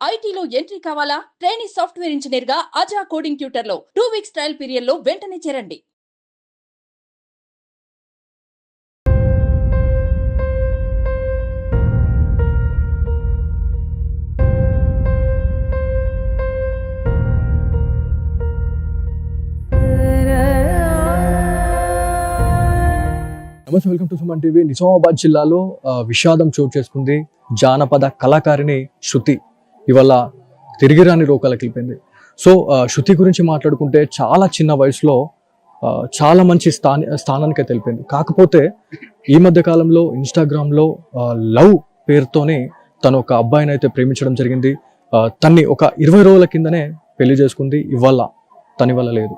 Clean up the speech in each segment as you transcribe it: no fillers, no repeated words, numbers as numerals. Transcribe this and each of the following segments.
ఐటీలో ఎంట్రీ కావాలా? Trainee software engineer గా అజా కోడింగ్ ట్యూటర్ లో 2 వీక్స్ ట్రయల్ పీరియడ్ లో వెంటనే చేరండి. నమస్తే, welcome to Suman TV. Nizamabad జిల్లాలో విషాదం చోటు చేసుకుంది. జానపద కళాకారిణి శృతి ఇవాళ తిరిగిరాని రోగాలకు వెళ్ళిపోయింది. సో శృతి గురించి మాట్లాడుకుంటే చాలా చిన్న వయసులో చాలా మంచి స్థానానికి వెళ్ళిపోయింది. కాకపోతే ఈ మధ్య కాలంలో ఇన్స్టాగ్రామ్లో లవ్ పేరుతోనే తను ఒక అబ్బాయిని అయితే ప్రేమించడం జరిగింది. తన్ని ఒక 20 రోజుల కిందనే పెళ్లి చేసుకుంది. ఇవాళ తని వల్ల లేదు.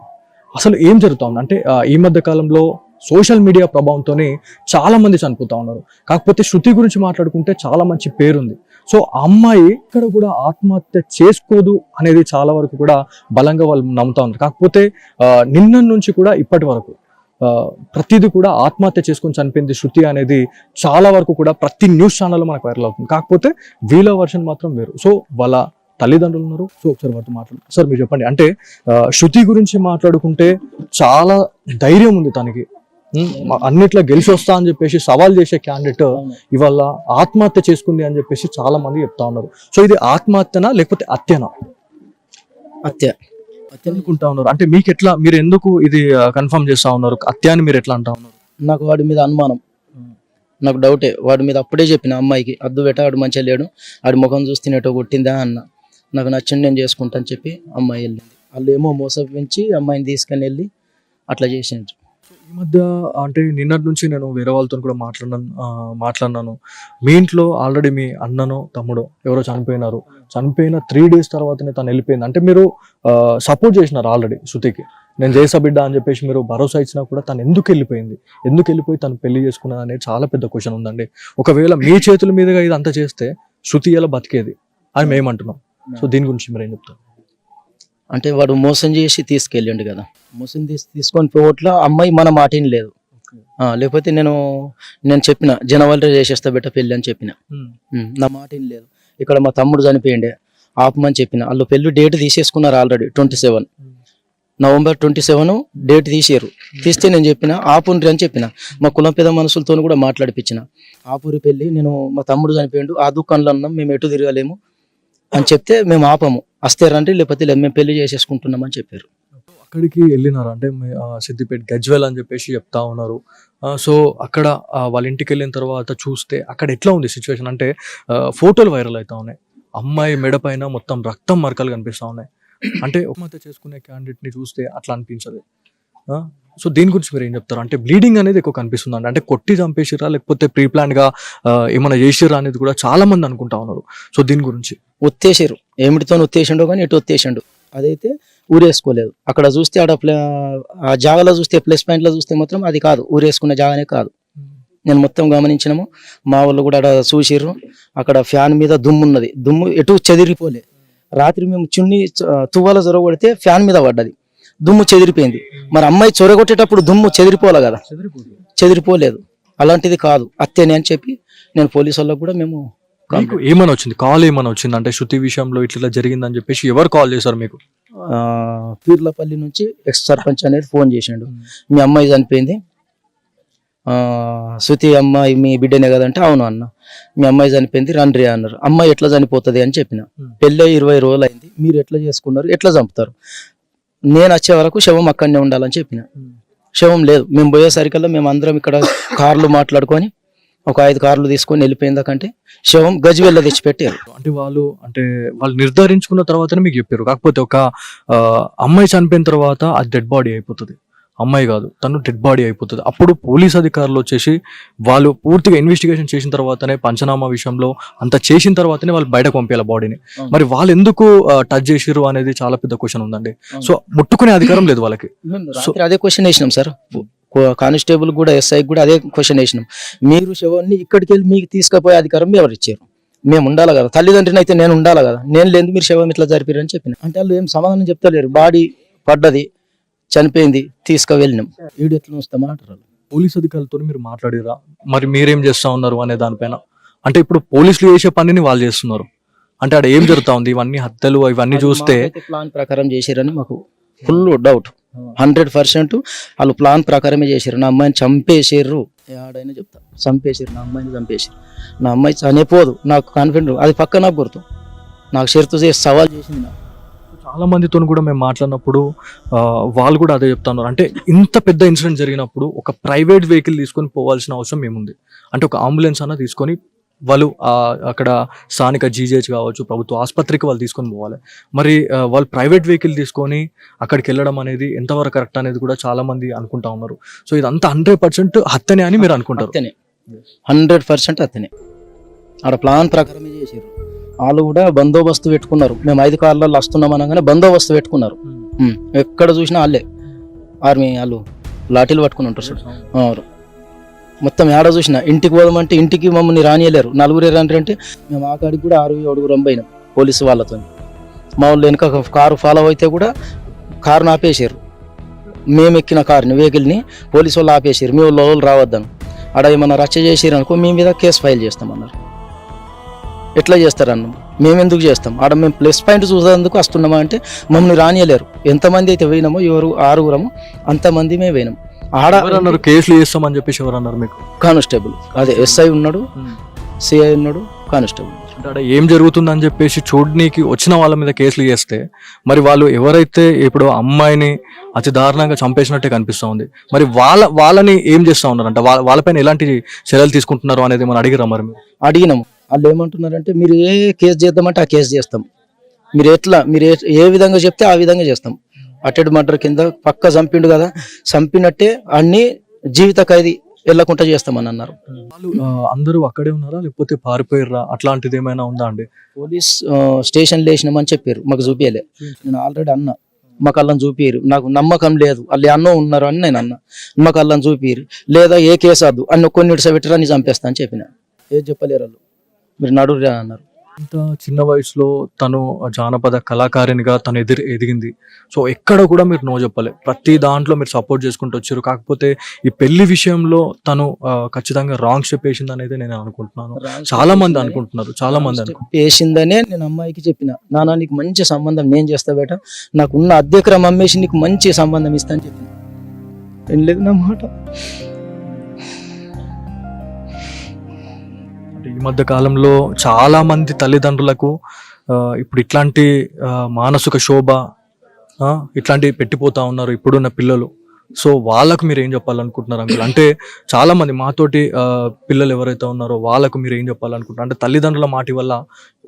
అసలు ఏం జరుగుతా ఉంది అంటే ఈ మధ్య కాలంలో సోషల్ మీడియా ప్రభావంతోనే చాలా మంది చనిపోతా ఉన్నారు. కాకపోతే శృతి గురించి మాట్లాడుకుంటే చాలా మంచి పేరుంది. సో ఆ అమ్మాయి ఇక్కడ కూడా ఆత్మహత్య చేసుకోదు అనేది చాలా వరకు కూడా బలంగా వాళ్ళు నమ్ముతా ఉన్నారు. కాకపోతే నిన్న నుంచి కూడా ఇప్పటి వరకు ప్రతిదీ కూడా ఆత్మహత్య చేసుకొని చనిపోయింది శృతి అనేది చాలా వరకు కూడా ప్రతి న్యూస్ ఛానల్లో మనకు వైరల్ అవుతుంది. కాకపోతే వీళ్ళ వర్షన్ మాత్రం వేరు. సో వాళ్ళ తల్లిదండ్రులు ఉన్నారు. సో ఒకసారి వారితో మాట్లాడు. సార్ మీరు చెప్పండి, అంటే శృతి గురించి మాట్లాడుకుంటే చాలా ధైర్యం ఉంది తనకి, అన్నిట్లో గెలిచి వస్తా అని చెప్పేసి సవాల్ చేసే క్యాండిడేట్ ఇవాళ ఆత్మహత్య చేసుకుంది అని చెప్పేసి చాలా మంది చెప్తా ఉన్నారు. సో ఇది ఆత్మహత్యనా లేకపోతే హత్యనా? హత్య అనుకుంటా ఉన్నారు. అంటే మీకు ఎట్లా, మీరు ఎందుకు ఇది కన్ఫర్మ్ చేస్తా ఉన్నారు? హత్య అని మీరు ఎట్లా అంటా ఉన్నారు? నాకు వాడి మీద అనుమానం, నాకు డౌటే. వాడి మీద అప్పుడే చెప్పిన అమ్మాయికి, అద్దు బెట వాడు మంచిగా లేడు, ఆడి ముఖం చూస్తున్నట్టు కొట్టిందా అన్న. నాకు నచ్చింది నేను చేసుకుంటాను చెప్పి అమ్మాయి వెళ్ళింది. వాళ్ళు ఏమో మోసపించి అమ్మాయిని తీసుకొని వెళ్ళి అట్లా చేసిండ్రు. ఈ మధ్య అంటే నిన్నటి నుంచి నేను వేరే వాళ్ళతో కూడా మాట్లాడినాను. మీ ఇంట్లో ఆల్రెడీ మీ అన్ననో తమ్ముడో ఎవరో చనిపోయినారు. చనిపోయిన 3 days తర్వాతనే తను వెళ్ళిపోయింది. అంటే మీరు సపోర్ట్ చేసినారు ఆల్రెడీ శృతికి, నేను చేసా బిడ్డ అని చెప్పేసి మీరు భరోసా ఇచ్చినా కూడా తను ఎందుకు వెళ్ళిపోయి తను పెళ్లి చేసుకున్నది అనేది చాలా పెద్ద క్వశ్చన్ ఉందండి. ఒకవేళ మీ చేతుల మీదుగా ఇది అంతా చేస్తే శృతి ఎలా బతికేది అని మేమంటున్నాం. సో దీని గురించి మీరు ఏం చెప్తారు? అంటే వాడు మోసం చేసి తీసుకెళ్ళిండు కదా, మోసం తీసుకొని పోవట్ల అమ్మాయి మన మాటేం లేదు. లేకపోతే నేను చెప్పిన జనవరిలో చేసేస్తా బెట్ట పెళ్ళి అని చెప్పిన, నా మాటేం లేదు. ఇక్కడ మా తమ్ముడు చనిపోయిండే, ఆపమని చెప్పిన. వాళ్ళు పెళ్లి డేట్ తీసేసుకున్నారు ఆల్రెడీ 27 నవంబర్ 27 డేట్ తీసారు. తీస్తే నేను చెప్పిన ఆపుండ్రి అని చెప్పిన. మా కులం పెద్ద మనుషులతో కూడా మాట్లాడిపించిన, ఆపురి పెళ్లి, నేను మా తమ్ముడు చనిపోయిండు, ఆ దుకాణంలో ఉన్నాం, మేము ఎటు తిరగలేము అని చెప్తే మేము ఆపము, వస్తే రండి లేకపోతే లేదు, మేము పెళ్లి చేసేసుకుంటున్నామని చెప్పారు. అక్కడికి వెళ్ళినారు అంటే సిద్దిపేట గజ్వేల్ అని చెప్పేసి చెప్తా ఉన్నారు. సో అక్కడ వాళ్ళ ఇంటికి వెళ్ళిన తర్వాత చూస్తే అక్కడ ఎట్లా ఉంది సిచ్యువేషన్ అంటే ఫోటోలు వైరల్ అవుతా ఉన్నాయి. అమ్మాయి మెడ పైన మొత్తం రక్తం మరకలు కనిపిస్తా ఉన్నాయి. అంటే ఆత్మహత్య చేసుకునే క్యాండిడేట్ని చూస్తే అట్లా అనిపించదు. సో దీని గురించి మీరు ఏం చెప్తారు? అంటే బ్లీడింగ్ అనేది ఎక్కువ కనిపిస్తుంది. అంటే కొట్టి చంపేసిరా లేకపోతే ప్రీ ప్లాన్ గా ఏమైనా చేసిరా అనేది కూడా చాలా మంది అనుకుంటా ఉన్నారు. సో దీని గురించి ఒత్తేసారు, ఏమిటితో ఒత్తేసిండో కానీ ఇటు ఒత్తేసిండు. అదైతే ఊరేసుకోలేదు. అక్కడ చూస్తే ఆ జాగాలో చూస్తే ప్లస్ పాయింట్లో చూస్తే మాత్రం అది కాదు, ఊరేసుకున్న జాగానే కాదు. నేను మొత్తం గమనించినాము, మా వాళ్ళు కూడా అక్కడ చూసిర్రు. అక్కడ ఫ్యాన్ మీద దుమ్ము ఉన్నది, దుమ్ము ఎటు చెదిరిపోలే. రాత్రి మేము చున్ని తువ్వాల చొరగొడితే ఫ్యాన్ మీద పడ్డది, దుమ్ము చెదిరిపోయింది. మరి అమ్మాయి చొరగొట్టేటప్పుడు దుమ్ము చెదిరిపోలే కదా, చెదిరిపోలేదు. అలాంటిది కాదు, అత్తేనే అని చెప్పి నేను పోలీసు వాళ్ళకు కూడా మేము ఏమైనా వచ్చింది, కాల్ ఏమైనా వచ్చింది అంటే శృతి విషయంలో ఇట్లా జరిగిందని చెప్పేసి ఎవరు కాల్ చేశారు మీకు? పీర్లపల్లి నుంచి ఎక్స్ సర్పంచ్ అనేది ఫోన్ చేసిండు, మీ అమ్మాయి చనిపోయింది, శృతి అమ్మాయి మీ బిడ్డనే కదంటే అవును అన్న, మీ అమ్మాయి చనిపోయింది రండ్రి అన్నారు. అమ్మాయి ఎట్లా చనిపోతుంది అని చెప్పిన. పెళ్ళి 20 రోజులు అయింది, మీరు ఎట్లా చేసుకున్నారు, ఎట్లా చంపుతారు, నేను వచ్చే వరకు శవం అక్కడనే ఉండాలని చెప్పిన. శవం లేదు, మేము పోయేసరికల్లా మేము అందరం ఇక్కడ కార్లు మాట్లాడుకొని ఒక 5 కార్లు తీసుకొని వెళ్ళిపోయిందాకంటే శవం గజ్వేల్లో తెచ్చిపెట్టారు. అంటే వాళ్ళు నిర్ధారించుకున్న తర్వాతనే మీకు చెప్పారు. కాకపోతే ఒక అమ్మాయి చనిపోయిన తర్వాత అది డెడ్ బాడీ అయిపోతుంది, అమ్మాయి కాదు తను డెడ్ బాడీ అయిపోతుంది. అప్పుడు పోలీస్ అధికారులు వచ్చేసి వాళ్ళు పూర్తిగా ఇన్వెస్టిగేషన్ చేసిన తర్వాతనే, పంచనామా విషయంలో అంత చేసిన తర్వాతనే వాళ్ళు బయటకు పంపించాలి బాడీని. మరి వాళ్ళు ఎందుకు టచ్ చేసిరు అనేది చాలా పెద్ద క్వశ్చన్ ఉందండి. సో ముట్టుకునే అధికారం లేదు వాళ్ళకి. అదే క్వశ్చన్ వేసినాం సార్, కానిస్టేబుల్ కూడా ఎస్ఐ కూడా అదే క్వశ్చన్ వేసినాం. మీరు శవాన్ని ఇక్కడికి వెళ్ళి మీకు తీసుకుపోయే అధికారం ఎవరు ఇచ్చారు? మేము ఉండాలి కదా, తల్లిదండ్రిని అయితే నేను ఉండాలి కదా, నేను లేదు మీరు శవం ఇట్లా జరిపారని చెప్పిన. అంటే వాళ్ళు ఏం సమాధానం చెప్తలేరు. బాడీ పడ్డది, చనిపోయింది, తీసుకువెళ్ళినాం, వీడు ఎట్లా వస్తామంటారు. పోలీస్ అధికారులతో మీరు మాట్లాడిరా, మరి మీరేం చేస్తా ఉన్నారు అనే దానిపైన? అంటే ఇప్పుడు పోలీసులు చేసే పనిని వాళ్ళు చేస్తున్నారు, అంటే ఆడ ఏం జరుగుతా ఉంది, ఇవన్నీ హత్యలు ఇవన్నీ చూస్తే ప్లాన్ ప్రకారం చేశారని మాకు ఫుల్ డౌట్. 100% వాళ్ళు ప్లాన్ ప్రకారమే చేశారు. నా అమ్మాయిని చంపేసారు, ఆడైనా చెప్తా, చంపేసారు, నా అమ్మాయిని చంపేసారు. నా అమ్మాయి చనిపోదు, నాకు కాన్ఫిడెంట్, అది పక్క నాకు గుర్తు. నాకు షరతు చేసి సవాల్ చేసింది నాకు. చాలా మందితో కూడా మేము మాట్లాడినప్పుడు వాళ్ళు కూడా అదే చెప్తున్నారు. అంటే ఇంత పెద్ద ఇన్సిడెంట్ జరిగినప్పుడు ఒక ప్రైవేట్ వెహికల్ తీసుకొని పోవాల్సిన అవసరం ఏముంది, అంటే ఒక అంబులెన్స్ అన్న తీసుకొని వాళ్ళు అక్కడ స్థానిక జీజేహెచ్ కావచ్చు, ప్రభుత్వ ఆసుపత్రికి వాళ్ళు తీసుకొని పోవాలి. మరి వాళ్ళు ప్రైవేట్ వెహికల్ తీసుకొని అక్కడికి వెళ్ళడం అనేది ఎంతవరకు కరెక్ట్ అనేది కూడా చాలా మంది అనుకుంటా ఉన్నారు. సో ఇదంతా 100% హత్యనే అని మీరు అనుకుంటారు? 100% హత్యనే. ఆడ ప్లాన్ ప్రకారమే చేశారు. వాళ్ళు కూడా బందోబస్తు పెట్టుకున్నారు. మేము 5 కార్లలో వస్తున్నాం అనగానే బందోబస్తు పెట్టుకున్నారు. ఎక్కడ చూసినా వాళ్ళే ఆర్మీ వాళ్ళు లాఠీలు పట్టుకుని ఉంటారు సార్. మొత్తం ఏడ చూసినా ఇంటికి పోదామంటే ఇంటికి మమ్మల్ని రానియలేరు. 4 అంటే మేము ఆ కాడికి కూడా 6-7 పోయినాం పోలీసు వాళ్ళతో. మా వాళ్ళు వెనుక కారు ఫాలో అయితే కూడా కారుని ఆపేసారు. మేము ఎక్కిన కారుని వెహికల్ని పోలీసు వాళ్ళు ఆపేసారు. మీ వాళ్ళు రావద్దాను, ఆడ ఏమన్నా రచ్చ చేసారు అనుకో మీ మీద కేసు ఫైల్ చేస్తామన్నారు. ఎట్లా చేస్తారన్న, మేము ఎందుకు చేస్తాం? ఆడ మేము ప్లస్ పాయింట్ చూసేందుకు వస్తున్నామా అంటే మమ్మల్ని రానియలేరు. ఎంతమంది అయితే పోయినామో 6 అంతమంది మేము పోయినాం. ఆడ అన్నారు కేసులు చేస్తామని చెప్పేసి ఎవరు అన్నారు మీకు? కానిస్టేబుల్, అదే ఎస్ఐ ఉన్నాడు, సిఐ ఉన్నాడు, కానిస్టేబుల్. అంటే ఏం జరుగుతుందని చెప్పేసి చూడడానికి వచ్చిన వాళ్ళ మీద కేసులు చేస్తే మరి వాళ్ళు ఎవరైతే ఇప్పుడు అమ్మాయిని అతి దారుణంగా చంపేసినట్టే కనిపిస్తూ ఉంది, మరి వాళ్ళని ఏం చేస్తూ ఉన్నారంట, వాళ్ళపైన ఎలాంటి చర్యలు తీసుకుంటున్నారు అనేది మనం అడిగిరా? మరి మీరు అడిగినాము. వాళ్ళు ఏమంటున్నారంటే మీరు ఏ కేసు చేద్దామంటే ఆ కేసు చేస్తాం, మీరు ఏ విధంగా చెప్తే ఆ విధంగా చేస్తాం. అటెడ్ మర్డర్ కింద పక్క చంపిండు కదా, చంపినట్టే అన్ని జీవిత ఖైదీ వెళ్ళకుండా చేస్తామని అన్నారు. వాళ్ళు అందరూ అక్కడే ఉన్నారా లేకపోతే పారిపోయారా, అట్లాంటిది ఏమైనా ఉందా అండి? పోలీస్ స్టేషన్ లేచినామని చెప్పారు, మాకు చూపించలే. నేను ఆల్రెడీ అన్నా మాకు అల్లని చూపిరు, నాకు నమ్మకం లేదు వాళ్ళు అన్నో ఉన్నారు అని నేను అన్నా. మాకు అల్లని చూపిరు, లేదా ఏ కేసు వద్దు అన్న కొన్ని పెట్టరా నీ చంపేస్తా అని చెప్పిన. ఏది చెప్పలేరు వాళ్ళు, మీరు నడురా అన్నారు. ఇంత చిన్న వయసులో తను జానపద కళాకారినిగా తను ఎదిగింది. సో ఎక్కడ కూడా మీరు నో చెప్పలే, ప్రతి దాంట్లో మీరు సపోర్ట్ చేసుకుంటూ వచ్చారు. కాకపోతే ఈ పెళ్లి విషయంలో తను ఖచ్చితంగా రాంగ్ స్టెప్ వేసింది అనేది నేను అనుకుంటున్నాను, చాలా మంది అనుకుంటున్నారు, చాలా మంది వేసిందనే నేను అమ్మాయికి చెప్పిన. నాన్న నీకు మంచి సంబంధం నేను చేస్తా బేట, నాకు ఉన్న అద్దెకరం అమ్మేసి నీకు మంచి సంబంధం ఇస్తా అని చెప్పిన. ఏం లేదు నా మాట. ఈ మధ్య కాలంలో చాలా మంది తల్లిదండ్రులకు ఇప్పుడు ఇట్లాంటి మానసిక శోభ ఇట్లాంటివి పెట్టిపోతా ఉన్నారు ఇప్పుడున్న పిల్లలు. సో వాళ్ళకు మీరు ఏం చెప్పాలనుకుంటున్నారు అంకుల్? అంటే చాలా మంది మాతోటి పిల్లలు ఎవరైతే ఉన్నారో వాళ్ళకు మీరు ఏం చెప్పాలనుకుంటున్నారు? అంటే తల్లిదండ్రుల మాట వల్ల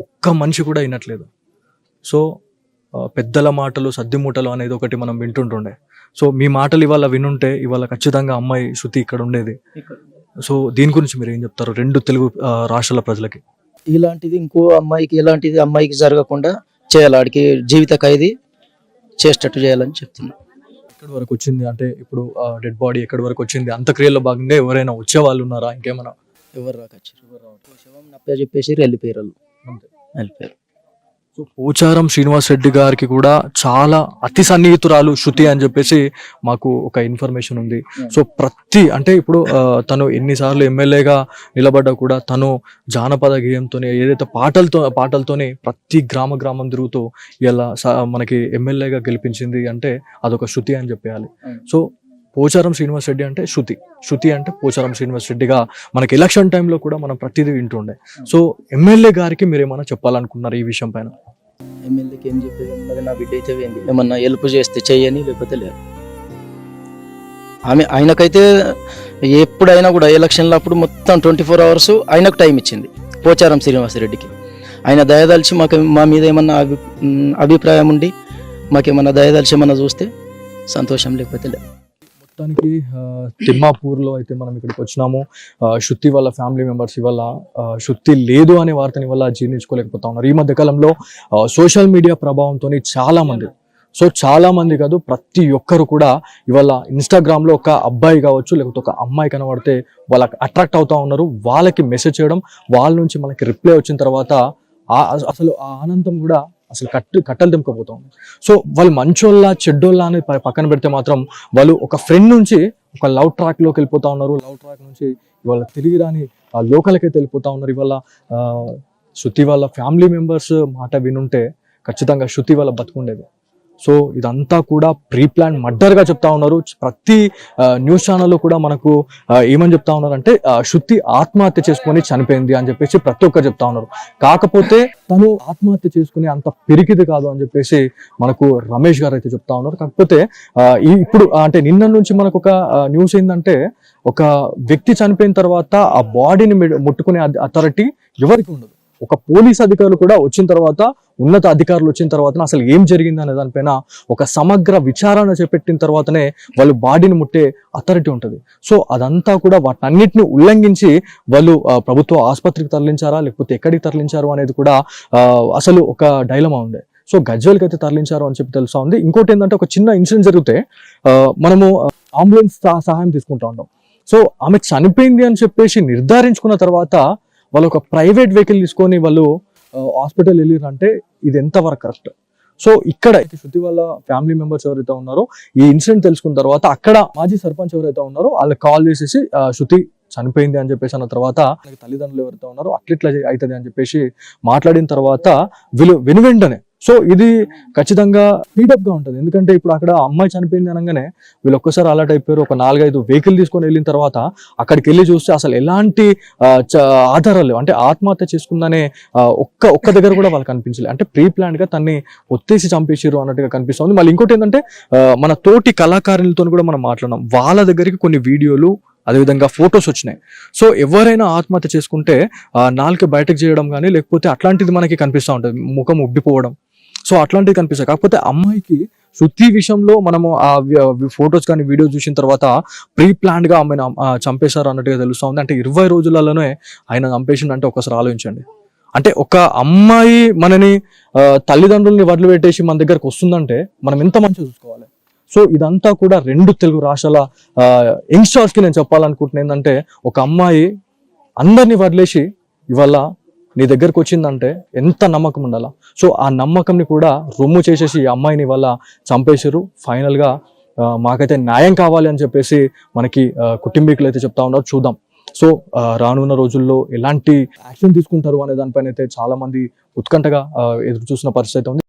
ఒక్క మనిషి కూడా వినట్లేదు. సో పెద్దల మాటలు సద్దిమూటలు అనేది ఒకటి మనం వింటుంటుండే. సో మీ మాటలు ఇవాళ వినుంటే ఇవాళ ఖచ్చితంగా అమ్మాయి శృతి ఇక్కడ ఉండేది. సో దీని గురించి మీరు ఏం చెప్తారు 2 తెలుగు రాష్ట్రాల ప్రజలకి? ఇలాంటిది ఇంకో అమ్మాయికి ఎలాంటిది అమ్మాయికి జరగకుండా చేయాలి, ఆడికి జీవిత ఖైదీ చేసేటట్టు చేయాలని చెప్తున్నా. ఎక్కడి వరకు వచ్చింది అంటే ఇప్పుడు డెడ్ బాడీ ఎక్కడి వరకు వచ్చింది? అంత్యక్రియల్లో భాగంగా ఎవరైనా వచ్చే వాళ్ళు ఉన్నారా? ఇంకేమైనా? ఎవరు రాకొచ్చారు, శవం నప్ప చెప్పేసి వెళ్ళిపోయారు వాళ్ళు, వెళ్ళిపోయారు. సో పోచారం శ్రీనివాస్ రెడ్డి గారికి కూడా చాలా అతి సన్నిహితురాలు శృతి అని చెప్పేసి మాకు ఒక ఇన్ఫర్మేషన్ ఉంది. సో అంటే ఇప్పుడు తను ఎన్నిసార్లు ఎమ్మెల్యేగా నిలబడ్డా కూడా తను జానపద గేయంతోనే ఏదైతే పాటలతోనే ప్రతి గ్రామం తిరుగుతూ ఇలా మనకి ఎమ్మెల్యేగా గెలిపించింది అంటే అదొక శృతి అని చెప్పేయాలి. సో పోచారం శ్రీనివాస్ రెడ్డి అంటే శృతి అంటే పోచారం శ్రీనివాస్ రెడ్డిగా మనకి ఎలక్షన్ టైంలో కూడా మనం ప్రతిదీ వింటుండే. సో ఎమ్మెల్యే గారికి మీరు ఏమైనా చెప్పాలనుకున్నారు ఈ విషయం పైన? ఎమ్మెల్యేకి ఏం చెప్పేది, నా బిడ్డ అయితే ఏంది ఏమన్నా హెల్ప్ చేస్తే చెయ్యని, లేకపోతే లేదు. ఆయనకైతే ఎప్పుడైనా కూడా ఎలక్షన్లో అప్పుడు మొత్తం 24 hours ఆయనకు టైం ఇచ్చింది పోచారం శ్రీనివాస్ రెడ్డికి. ఆయన దయదలిచి మా మీద ఏమన్నా అభిప్రాయం ఉండి మాకేమన్నా దయదలిచి ఏమన్నా చూస్తే సంతోషం, లేకపోతే లేదు. మొత్తానికి తిమ్మాపూర్లో అయితే మనం ఇక్కడికి వచ్చినాము. శృతి వాళ్ళ ఫ్యామిలీ మెంబర్స్ ఇవాళ శృతి లేదు అనే వార్తని వల్ల జీర్ణించుకోలేకపోతా ఉన్నారు. ఈ మధ్య కాలంలో సోషల్ మీడియా ప్రభావంతో చాలా మంది కాదు ప్రతి ఒక్కరు కూడా ఇవాళ ఇన్స్టాగ్రామ్లో ఒక అబ్బాయి కావచ్చు లేకపోతే ఒక అమ్మాయి కనబడితే వాళ్ళకి అట్రాక్ట్ అవుతా ఉన్నారు. వాళ్ళకి మెసేజ్ చేయడం, వాళ్ళ నుంచి మనకి రిప్లై వచ్చిన తర్వాత అసలు ఆ ఆనందం కూడా అసలు కట్టలు తెంపుకోపోతా ఉంది. సో వాళ్ళు మంచోళ్ళ చెడ్డోళ్ళ అని పక్కన పెడితే మాత్రం వాళ్ళు ఒక ఫ్రెండ్ నుంచి ఒక లవ్ ట్రాక్లోకి వెళ్ళిపోతా ఉన్నారు. లవ్ ట్రాక్ నుంచి ఇవాళ తిరిగి రాని లోకలకైతే వెళ్ళిపోతా ఉన్నారు. ఇవాళ శృతి వాళ్ళ ఫ్యామిలీ మెంబర్స్ మాట వినుంటే ఖచ్చితంగా శృతి వాళ్ళ బతుకుండేది. సో ఇదంతా కూడా ప్రీ ప్లాన్ మర్డర్గా చెప్తా ఉన్నారు. ప్రతి న్యూస్ ఛానల్లో కూడా మనకు ఏమని చెప్తా ఉన్నారంటే శృతి ఆత్మహత్య చేసుకొని చనిపోయింది అని చెప్పేసి ప్రతి ఒక్కరు చెప్తా ఉన్నారు. కాకపోతే తను ఆత్మహత్య చేసుకుని అంత పిరికిది కాదు అని చెప్పేసి మనకు రమేష్ గారు అయితే చెప్తా ఉన్నారు. కాకపోతే ఇప్పుడు అంటే నిన్న నుంచి మనకు ఒక న్యూస్ ఏంటంటే, ఒక వ్యక్తి చనిపోయిన తర్వాత ఆ బాడీని ముట్టుకునే అథారిటీ ఎవరికి ఉండదు. ఒక పోలీస్ అధికారులు కూడా వచ్చిన తర్వాత, ఉన్నత అధికారులు వచ్చిన తర్వాత అసలు ఏం జరిగింది అనే దానిపైన ఒక సమగ్ర విచారణ చేపట్టిన తర్వాతనే వాళ్ళు బాడీని ముట్టే అథారిటీ ఉంటుంది. సో అదంతా కూడా వాటన్నిటిని ఉల్లంఘించి వాళ్ళు ప్రభుత్వ ఆసుపత్రికి తరలించారా లేకపోతే ఎక్కడికి తరలించారు అనేది కూడా అసలు ఒక డైలమా ఉంది. సో గజ్వేల్కి అయితే తరలించారు అని చెప్పి తెలుసా ఉంది. ఇంకోటి ఏంటంటే, ఒక చిన్న ఇన్సిడెంట్ జరిగితే మనము అంబులెన్స్ సహాయం తీసుకుంటా ఉంటాం. సో ఆమె చనిపోయింది అని చెప్పేసి నిర్ధారించుకున్న తర్వాత వాళ్ళు ఒక ప్రైవేట్ వెహికల్ తీసుకొని వాళ్ళు హాస్పిటల్ వెళ్ళారంటే ఇది ఎంతవరకు కరెక్ట్? సో ఇక్కడ శృతి వాళ్ళ ఫ్యామిలీ మెంబర్స్ ఎవరైతే ఉన్నారో ఈ ఇన్సిడెంట్ తెలుసుకున్న తర్వాత అక్కడ మాజీ సర్పంచ్ ఎవరైతే ఉన్నారో వాళ్ళకి కాల్ చేసేసి శృతి చనిపోయింది అని చెప్పేసి అన్న తర్వాత తల్లిదండ్రులు ఎవరైతే ఉన్నారో అట్లిట్లా అవుతుంది అని చెప్పేసి మాట్లాడిన తర్వాత వీళ్ళు వెనువెంటనే, సో ఇది ఖచ్చితంగా స్పీడప్ గా ఉంటుంది. ఎందుకంటే ఇప్పుడు అక్కడ అమ్మాయి చనిపోయింది అనగానే వీళ్ళు ఒక్కసారి అలర్ట్ అయిపోయారు. ఒక 4-5 వెహికల్ తీసుకొని వెళ్ళిన తర్వాత అక్కడికి వెళ్ళి చూస్తే అసలు ఎలాంటి ఆధారాలు లేవు. అంటే ఆత్మహత్య చేసుకుందనే ఒక్క దగ్గర కూడా వాళ్ళకి కనిపించలేదు. అంటే ప్రీ ప్లాన్ గా తన్ని ఒత్తేసి చంపేసారు అన్నట్టుగా కనిపిస్తుంది. మళ్ళీ ఇంకోటి ఏంటంటే, మన తోటి కళాకారులతో కూడా మనం మాట్లాడినాం. వాళ్ళ దగ్గరికి కొన్ని వీడియోలు అదేవిధంగా ఫొటోస్ వచ్చినాయి. సో ఎవరైనా ఆత్మహత్య చేసుకుంటే నాలుక బయటకు చేయడం కానీ లేకపోతే అట్లాంటిది మనకి కనిపిస్తూ ఉంటుంది, ముఖం ఉబ్బిపోవడం. సో అట్లాంటివి కనిపిస్తాయి. కాకపోతే అమ్మాయికి శృతి విషయంలో మనము ఆ ఫొటోస్ కానీ వీడియోస్ చూసిన తర్వాత ప్రీ ప్లాన్డ్ గా ఆమెను చంపేశారు అన్నట్టుగా తెలుస్తూ ఉంది. అంటే 20 రోజులలోనే ఆయన చంపేసిండు అంటే ఒకసారి ఆలోచించండి. అంటే ఒక అమ్మాయి మనని తల్లిదండ్రుల్ని వదిలిపెట్టేసి మన దగ్గరకు వస్తుందంటే మనం ఎంత మంచిగా చూసుకోవాలి. సో ఇదంతా కూడా 2 తెలుగు రాష్ట్రాల యంగ్స్టర్స్ కి నేను చెప్పాలనుకుంటున్నా ఏంటంటే, ఒక అమ్మాయి అందరినీ వదిలేసి ఇవాళ నీ దగ్గరకు వచ్చిందంటే ఎంత నమ్మకం ఉండాలా. సో ఆ నమ్మకంని కూడా రొమ్ము చేసేసి ఈ అమ్మాయిని ఇవాళ చంపేసారు. ఫైనల్ గా మాకైతే న్యాయం కావాలి అని చెప్పేసి మనకి కుటుంబీకులు అయితే చెప్తా ఉన్నారు. చూద్దాం సో రానున్న రోజుల్లో ఎలాంటి యాక్షన్ తీసుకుంటారు అనే దానిపైన అయితే చాలా మంది ఉత్కంఠగా ఎదురు చూసిన పరిస్థితి ఉంది.